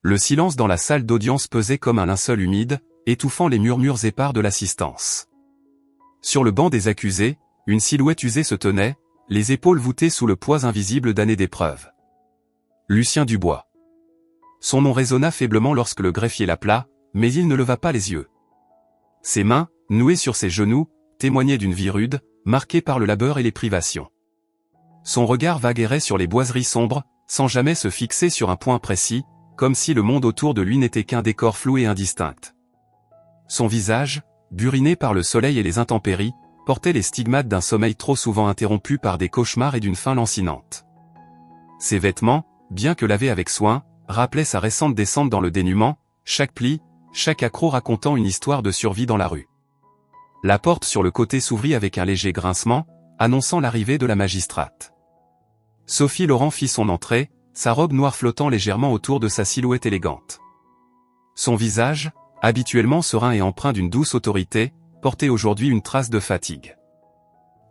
Le silence dans la salle d'audience pesait comme un linceul humide, étouffant les murmures épars de l'assistance. Sur le banc des accusés, une silhouette usée se tenait, les épaules voûtées sous le poids invisible d'années d'épreuve. Lucien Dubois. Son nom résonna faiblement lorsque le greffier l'appela, mais il ne leva pas les yeux. Ses mains, nouées sur ses genoux, témoignaient d'une vie rude, marquée par le labeur et les privations. Son regard vaguerait sur les boiseries sombres, sans jamais se fixer sur un point précis, comme si le monde autour de lui n'était qu'un décor flou et indistinct. Son visage, buriné par le soleil et les intempéries, portait les stigmates d'un sommeil trop souvent interrompu par des cauchemars et d'une faim lancinante. Ses vêtements, bien que lavés avec soin, rappelaient sa récente descente dans le dénuement, chaque pli, chaque accroc racontant une histoire de survie dans la rue. La porte sur le côté s'ouvrit avec un léger grincement, annonçant l'arrivée de la magistrate. Sophie Laurent fit son entrée, sa robe noire flottant légèrement autour de sa silhouette élégante. Son visage, habituellement serein et empreint d'une douce autorité, portait aujourd'hui une trace de fatigue.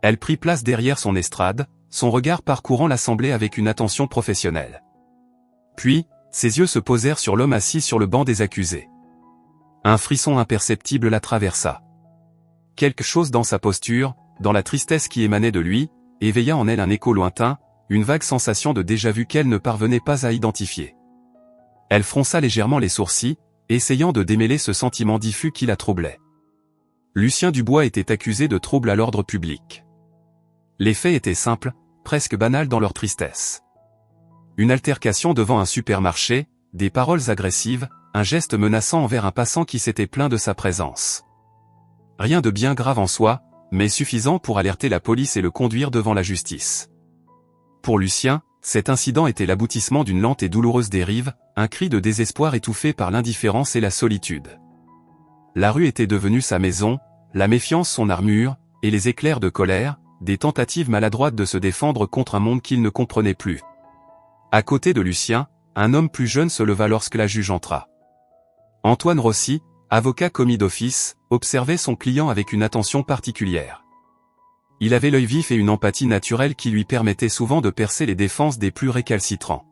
Elle prit place derrière son estrade, son regard parcourant l'assemblée avec une attention professionnelle. Puis, ses yeux se posèrent sur l'homme assis sur le banc des accusés. Un frisson imperceptible la traversa. Quelque chose dans sa posture, dans la tristesse qui émanait de lui, éveilla en elle un écho lointain, une vague sensation de déjà-vu qu'elle ne parvenait pas à identifier. Elle fronça légèrement les sourcils, essayant de démêler ce sentiment diffus qui la troublait. Lucien Dubois était accusé de troubles à l'ordre public. Les faits étaient simples, presque banals dans leur tristesse. Une altercation devant un supermarché, des paroles agressives, un geste menaçant envers un passant qui s'était plaint de sa présence. Rien de bien grave en soi, mais suffisant pour alerter la police et le conduire devant la justice. Pour Lucien, cet incident était l'aboutissement d'une lente et douloureuse dérive, un cri de désespoir étouffé par l'indifférence et la solitude. La rue était devenue sa maison, la méfiance son armure, et les éclairs de colère, des tentatives maladroites de se défendre contre un monde qu'il ne comprenait plus. À côté de Lucien, un homme plus jeune se leva lorsque la juge entra. Antoine Rossi, avocat commis d'office, observait son client avec une attention particulière. Il avait l'œil vif et une empathie naturelle qui lui permettait souvent de percer les défenses des plus récalcitrants.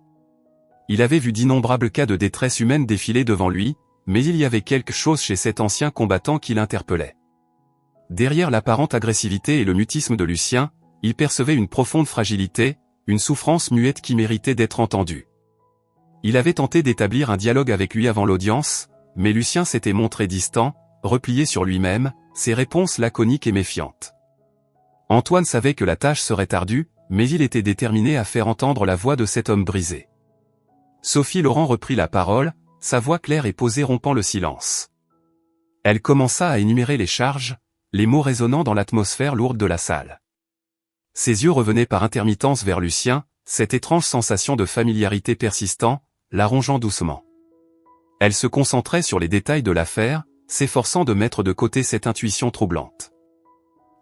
Il avait vu d'innombrables cas de détresse humaine défiler devant lui, mais il y avait quelque chose chez cet ancien combattant qui l'interpellait. Derrière l'apparente agressivité et le mutisme de Lucien, il percevait une profonde fragilité, une souffrance muette qui méritait d'être entendue. Il avait tenté d'établir un dialogue avec lui avant l'audience, mais Lucien s'était montré distant, replié sur lui-même, ses réponses laconiques et méfiantes. Antoine savait que la tâche serait ardue, mais il était déterminé à faire entendre la voix de cet homme brisé. Sophie Laurent reprit la parole, sa voix claire et posée rompant le silence. Elle commença à énumérer les charges, les mots résonnant dans l'atmosphère lourde de la salle. Ses yeux revenaient par intermittence vers Lucien, cette étrange sensation de familiarité persistant, la rongeant doucement. Elle se concentrait sur les détails de l'affaire, s'efforçant de mettre de côté cette intuition troublante.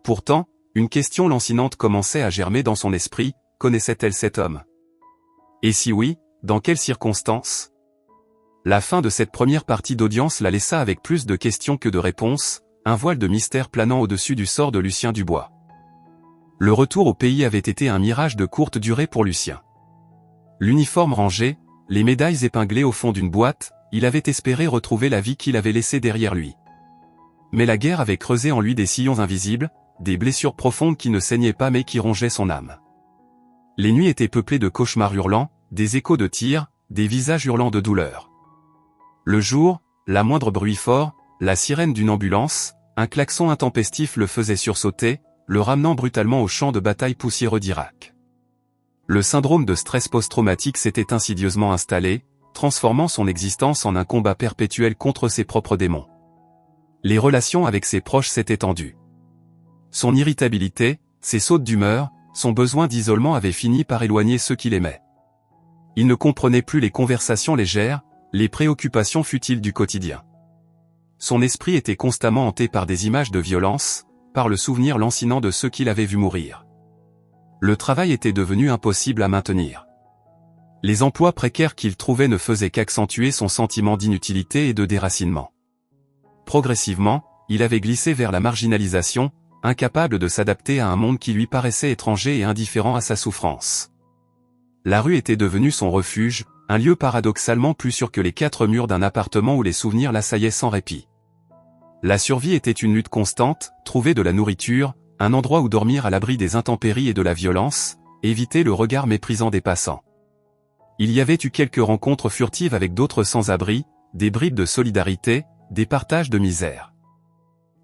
Pourtant, une question lancinante commençait à germer dans son esprit, connaissait-elle cet homme? Et si oui, dans quelles circonstances? La fin de cette première partie d'audience la laissa avec plus de questions que de réponses, un voile de mystère planant au-dessus du sort de Lucien Dubois. Le retour au pays avait été un mirage de courte durée pour Lucien. L'uniforme rangé, les médailles épinglées au fond d'une boîte, il avait espéré retrouver la vie qu'il avait laissée derrière lui. Mais la guerre avait creusé en lui des sillons invisibles, des blessures profondes qui ne saignaient pas mais qui rongeaient son âme. Les nuits étaient peuplées de cauchemars hurlants, des échos de tirs, des visages hurlants de douleur. Le jour, la moindre bruit fort, la sirène d'une ambulance, un klaxon intempestif le faisait sursauter, le ramenant brutalement au champ de bataille poussiéreux d'Irak. Le syndrome de stress post-traumatique s'était insidieusement installé, transformant son existence en un combat perpétuel contre ses propres démons. Les relations avec ses proches s'étaient tendues. Son irritabilité, ses sautes d'humeur, son besoin d'isolement avaient fini par éloigner ceux qu'il aimait. Il ne comprenait plus les conversations légères, les préoccupations futiles du quotidien. Son esprit était constamment hanté par des images de violence, par le souvenir lancinant de ceux qu'il avait vus mourir. Le travail était devenu impossible à maintenir. Les emplois précaires qu'il trouvait ne faisaient qu'accentuer son sentiment d'inutilité et de déracinement. Progressivement, il avait glissé vers la marginalisation, incapable de s'adapter à un monde qui lui paraissait étranger et indifférent à sa souffrance. La rue était devenue son refuge, un lieu paradoxalement plus sûr que les 4 murs d'un appartement où les souvenirs l'assaillaient sans répit. La survie était une lutte constante, trouver de la nourriture, un endroit où dormir à l'abri des intempéries et de la violence, éviter le regard méprisant des passants. Il y avait eu quelques rencontres furtives avec d'autres sans-abri, des bribes de solidarité, des partages de misère.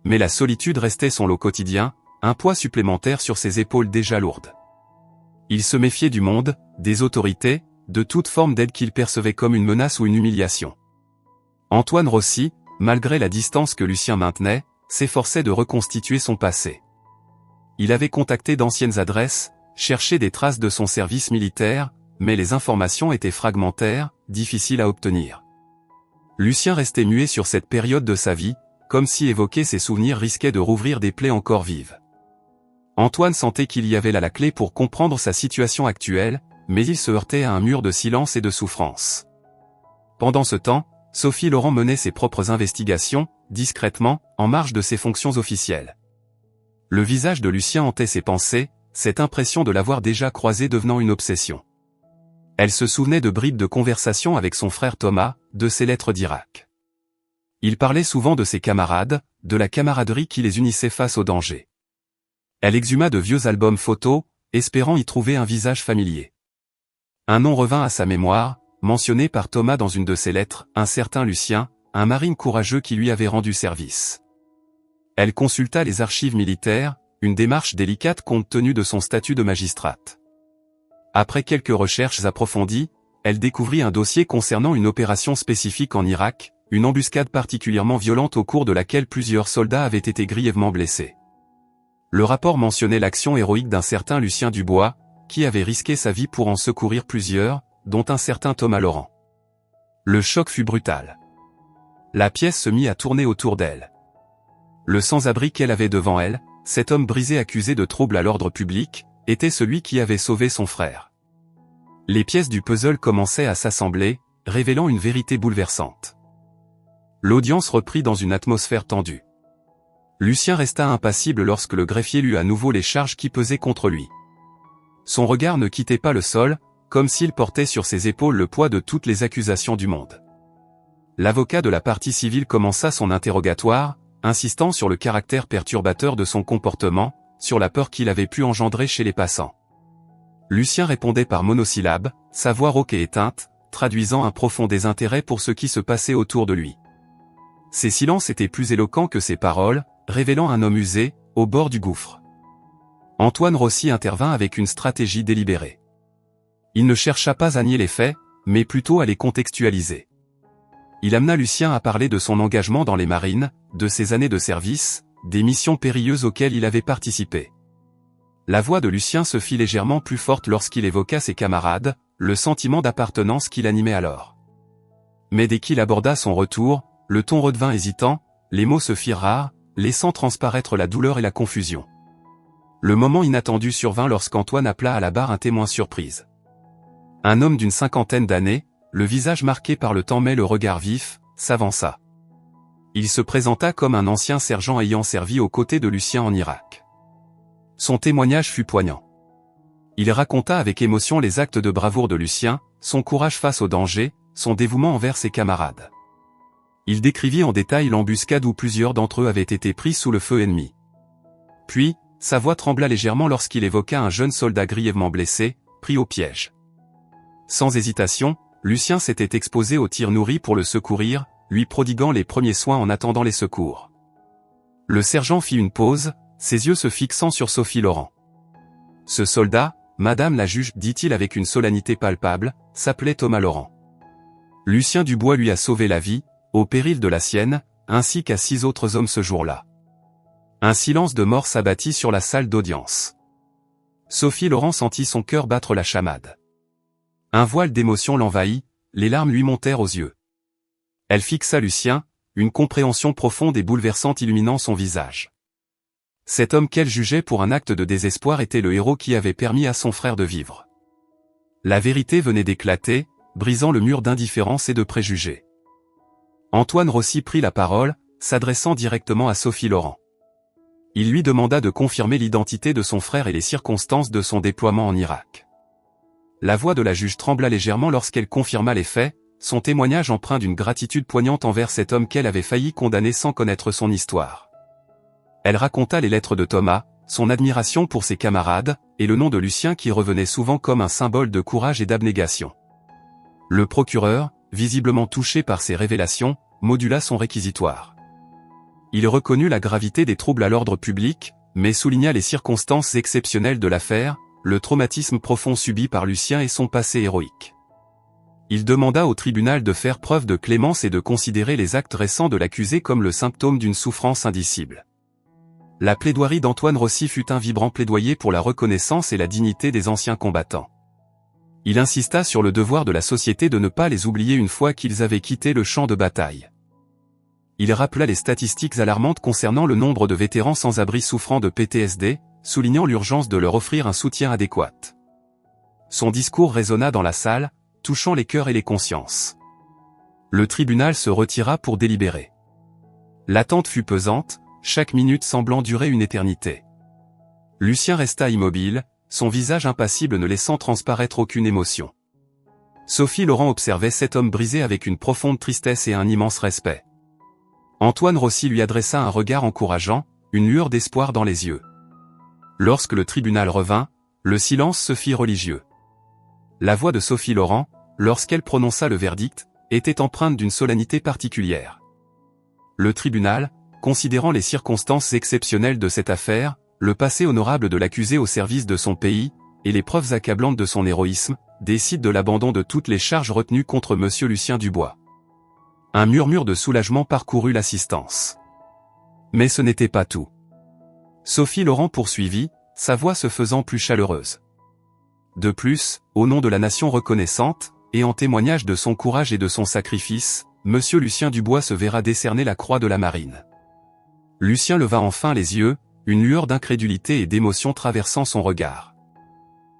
Mais la solitude restait son lot quotidien, un poids supplémentaire sur ses épaules déjà lourdes. Il se méfiait du monde, des autorités, de toute forme d'aide qu'il percevait comme une menace ou une humiliation. Antoine Rossi, malgré la distance que Lucien maintenait, s'efforçait de reconstituer son passé. Il avait contacté d'anciennes adresses, cherché des traces de son service militaire, mais les informations étaient fragmentaires, difficiles à obtenir. Lucien restait muet sur cette période de sa vie, comme si évoquer ses souvenirs risquait de rouvrir des plaies encore vives. Antoine sentait qu'il y avait là la clé pour comprendre sa situation actuelle, mais il se heurtait à un mur de silence et de souffrance. Pendant ce temps, Sophie Laurent menait ses propres investigations, discrètement, en marge de ses fonctions officielles. Le visage de Lucien hantait ses pensées, cette impression de l'avoir déjà croisé devenant une obsession. Elle se souvenait de bribes de conversation avec son frère Thomas, de ses lettres d'Irak. Il parlait souvent de ses camarades, de la camaraderie qui les unissait face au danger. Elle exhuma de vieux albums photos, espérant y trouver un visage familier. Un nom revint à sa mémoire, mentionné par Thomas dans une de ses lettres, un certain Lucien, un marine courageux qui lui avait rendu service. Elle consulta les archives militaires, une démarche délicate compte tenu de son statut de magistrate. Après quelques recherches approfondies, elle découvrit un dossier concernant une opération spécifique en Irak, une embuscade particulièrement violente au cours de laquelle plusieurs soldats avaient été grièvement blessés. Le rapport mentionnait l'action héroïque d'un certain Lucien Dubois, qui avait risqué sa vie pour en secourir plusieurs, dont un certain Thomas Laurent. Le choc fut brutal. La pièce se mit à tourner autour d'elle. Le sans-abri qu'elle avait devant elle, cet homme brisé accusé de trouble à l'ordre public, était celui qui avait sauvé son frère. Les pièces du puzzle commençaient à s'assembler, révélant une vérité bouleversante. L'audience reprit dans une atmosphère tendue. Lucien resta impassible lorsque le greffier lut à nouveau les charges qui pesaient contre lui. Son regard ne quittait pas le sol, comme s'il portait sur ses épaules le poids de toutes les accusations du monde. L'avocat de la partie civile commença son interrogatoire, insistant sur le caractère perturbateur de son comportement, sur la peur qu'il avait pu engendrer chez les passants. Lucien répondait par monosyllabes, sa voix rauque et éteinte, traduisant un profond désintérêt pour ce qui se passait autour de lui. Ses silences étaient plus éloquents que ses paroles, révélant un homme usé, au bord du gouffre. Antoine Rossi intervint avec une stratégie délibérée. Il ne chercha pas à nier les faits, mais plutôt à les contextualiser. Il amena Lucien à parler de son engagement dans les marines, de ses années de service, des missions périlleuses auxquelles il avait participé. La voix de Lucien se fit légèrement plus forte lorsqu'il évoqua ses camarades, le sentiment d'appartenance qui l'animait alors. Mais dès qu'il aborda son retour, le ton redevint hésitant, les mots se firent rares, laissant transparaître la douleur et la confusion. Le moment inattendu survint lorsqu'Antoine appela à la barre un témoin surprise. Un homme d'une 50aine d'années, le visage marqué par le temps mais le regard vif, s'avança. Il se présenta comme un ancien sergent ayant servi aux côtés de Lucien en Irak. Son témoignage fut poignant. Il raconta avec émotion les actes de bravoure de Lucien, son courage face au danger, son dévouement envers ses camarades. Il décrivit en détail l'embuscade où plusieurs d'entre eux avaient été pris sous le feu ennemi. Puis, sa voix trembla légèrement lorsqu'il évoqua un jeune soldat grièvement blessé, pris au piège. Sans hésitation, Lucien s'était exposé aux tirs nourris pour le secourir, lui prodiguant les premiers soins en attendant les secours. Le sergent fit une pause, ses yeux se fixant sur Sophie Laurent. Ce soldat, Madame la juge, dit-il avec une solennité palpable, s'appelait Thomas Laurent. Lucien Dubois lui a sauvé la vie, au péril de la sienne, ainsi qu'à 6 autres hommes ce jour-là. Un silence de mort s'abattit sur la salle d'audience. Sophie Laurent sentit son cœur battre la chamade. Un voile d'émotion l'envahit, les larmes lui montèrent aux yeux. Elle fixa Lucien, une compréhension profonde et bouleversante illuminant son visage. Cet homme qu'elle jugeait pour un acte de désespoir était le héros qui avait permis à son frère de vivre. La vérité venait d'éclater, brisant le mur d'indifférence et de préjugés. Antoine Rossi prit la parole, s'adressant directement à Sophie Laurent. Il lui demanda de confirmer l'identité de son frère et les circonstances de son déploiement en Irak. La voix de la juge trembla légèrement lorsqu'elle confirma les faits, son témoignage empreint d'une gratitude poignante envers cet homme qu'elle avait failli condamner sans connaître son histoire. Elle raconta les lettres de Thomas, son admiration pour ses camarades, et le nom de Lucien qui revenait souvent comme un symbole de courage et d'abnégation. Le procureur, visiblement touché par ces révélations, modula son réquisitoire. Il reconnut la gravité des troubles à l'ordre public, mais souligna les circonstances exceptionnelles de l'affaire, le traumatisme profond subi par Lucien et son passé héroïque. Il demanda au tribunal de faire preuve de clémence et de considérer les actes récents de l'accusé comme le symptôme d'une souffrance indicible. La plaidoirie d'Antoine Rossi fut un vibrant plaidoyer pour la reconnaissance et la dignité des anciens combattants. Il insista sur le devoir de la société de ne pas les oublier une fois qu'ils avaient quitté le champ de bataille. Il rappela les statistiques alarmantes concernant le nombre de vétérans sans abri souffrant de PTSD, soulignant l'urgence de leur offrir un soutien adéquat. Son discours résonna dans la salle, touchant les cœurs et les consciences. Le tribunal se retira pour délibérer. L'attente fut pesante, chaque minute semblant durer une éternité. Lucien resta immobile, son visage impassible ne laissant transparaître aucune émotion. Sophie Laurent observait cet homme brisé avec une profonde tristesse et un immense respect. Antoine Rossi lui adressa un regard encourageant, une lueur d'espoir dans les yeux. Lorsque le tribunal revint, le silence se fit religieux. La voix de Sophie Laurent, lorsqu'elle prononça le verdict, était empreinte d'une solennité particulière. Le tribunal, considérant les circonstances exceptionnelles de cette affaire, le passé honorable de l'accusé au service de son pays, et les preuves accablantes de son héroïsme, décide de l'abandon de toutes les charges retenues contre Monsieur Lucien Dubois. Un murmure de soulagement parcourut l'assistance. Mais ce n'était pas tout. Sophie Laurent poursuivit, sa voix se faisant plus chaleureuse. De plus, au nom de la nation reconnaissante, et en témoignage de son courage et de son sacrifice, Monsieur Lucien Dubois se verra décerner la croix de la Marine. Lucien leva enfin les yeux, une lueur d'incrédulité et d'émotion traversant son regard.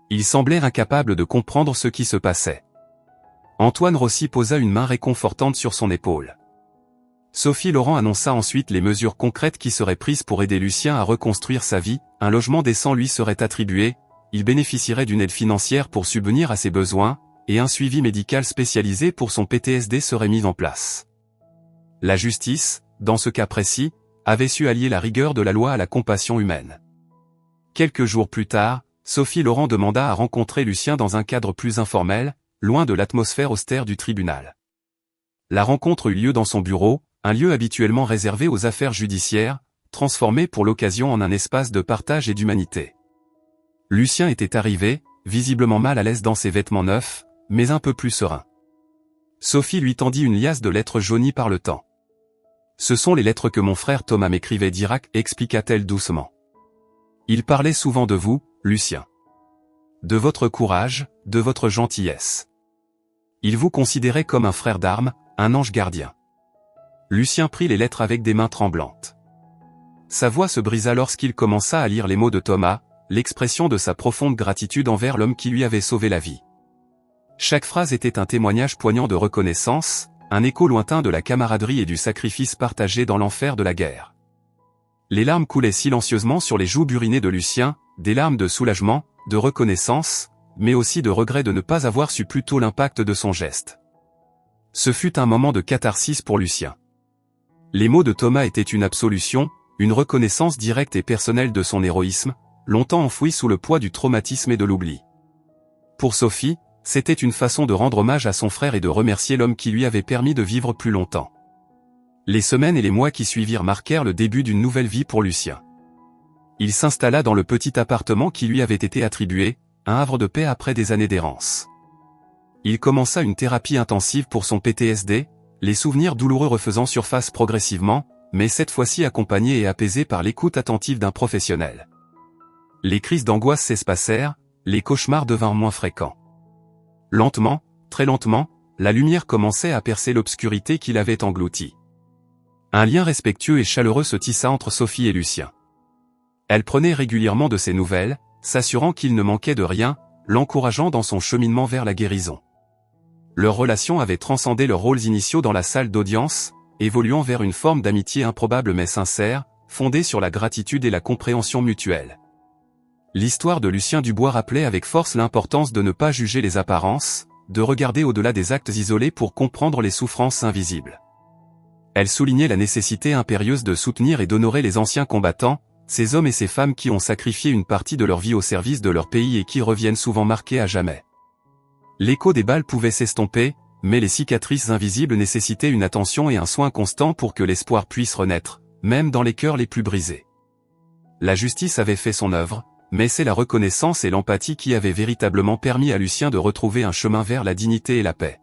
Il semblait incapable de comprendre ce qui se passait. Antoine Rossi posa une main réconfortante sur son épaule. Sophie Laurent annonça ensuite les mesures concrètes qui seraient prises pour aider Lucien à reconstruire sa vie, un logement décent lui serait attribué, il bénéficierait d'une aide financière pour subvenir à ses besoins, et un suivi médical spécialisé pour son PTSD serait mis en place. La justice, dans ce cas précis, avait su allier la rigueur de la loi à la compassion humaine. Quelques jours plus tard, Sophie Laurent demanda à rencontrer Lucien dans un cadre plus informel, loin de l'atmosphère austère du tribunal. La rencontre eut lieu dans son bureau, un lieu habituellement réservé aux affaires judiciaires, transformé pour l'occasion en un espace de partage et d'humanité. Lucien était arrivé, visiblement mal à l'aise dans ses vêtements neufs, mais un peu plus serein. Sophie lui tendit une liasse de lettres jaunies par le temps. « Ce sont les lettres que mon frère Thomas m'écrivait d'Irak, expliqua-t-elle doucement. Il parlait souvent de vous, Lucien. De votre courage, de votre gentillesse. Il vous considérait comme un frère d'armes, un ange gardien. » Lucien prit les lettres avec des mains tremblantes. Sa voix se brisa lorsqu'il commença à lire les mots de Thomas, l'expression de sa profonde gratitude envers l'homme qui lui avait sauvé la vie. Chaque phrase était un témoignage poignant de reconnaissance, un écho lointain de la camaraderie et du sacrifice partagé dans l'enfer de la guerre. Les larmes coulaient silencieusement sur les joues burinées de Lucien, des larmes de soulagement, de reconnaissance, mais aussi de regret de ne pas avoir su plus tôt l'impact de son geste. Ce fut un moment de catharsis pour Lucien. Les mots de Thomas étaient une absolution, une reconnaissance directe et personnelle de son héroïsme, longtemps enfoui sous le poids du traumatisme et de l'oubli. Pour Sophie, c'était une façon de rendre hommage à son frère et de remercier l'homme qui lui avait permis de vivre plus longtemps. Les semaines et les mois qui suivirent marquèrent le début d'une nouvelle vie pour Lucien. Il s'installa dans le petit appartement qui lui avait été attribué, un havre de paix après des années d'errance. Il commença une thérapie intensive pour son PTSD, les souvenirs douloureux refaisant surface progressivement, mais cette fois-ci accompagnés et apaisés par l'écoute attentive d'un professionnel. Les crises d'angoisse s'espacèrent, les cauchemars devinrent moins fréquents. Lentement, très lentement, la lumière commençait à percer l'obscurité qui l'avait englouti. Un lien respectueux et chaleureux se tissa entre Sophie et Lucien. Elle prenait régulièrement de ses nouvelles, s'assurant qu'il ne manquait de rien, l'encourageant dans son cheminement vers la guérison. Leur relation avait transcendé leurs rôles initiaux dans la salle d'audience, évoluant vers une forme d'amitié improbable mais sincère, fondée sur la gratitude et la compréhension mutuelle. L'histoire de Lucien Dubois rappelait avec force l'importance de ne pas juger les apparences, de regarder au-delà des actes isolés pour comprendre les souffrances invisibles. Elle soulignait la nécessité impérieuse de soutenir et d'honorer les anciens combattants, ces hommes et ces femmes qui ont sacrifié une partie de leur vie au service de leur pays et qui reviennent souvent marqués à jamais. L'écho des balles pouvait s'estomper, mais les cicatrices invisibles nécessitaient une attention et un soin constant pour que l'espoir puisse renaître, même dans les cœurs les plus brisés. La justice avait fait son œuvre, mais c'est la reconnaissance et l'empathie qui avaient véritablement permis à Lucien de retrouver un chemin vers la dignité et la paix.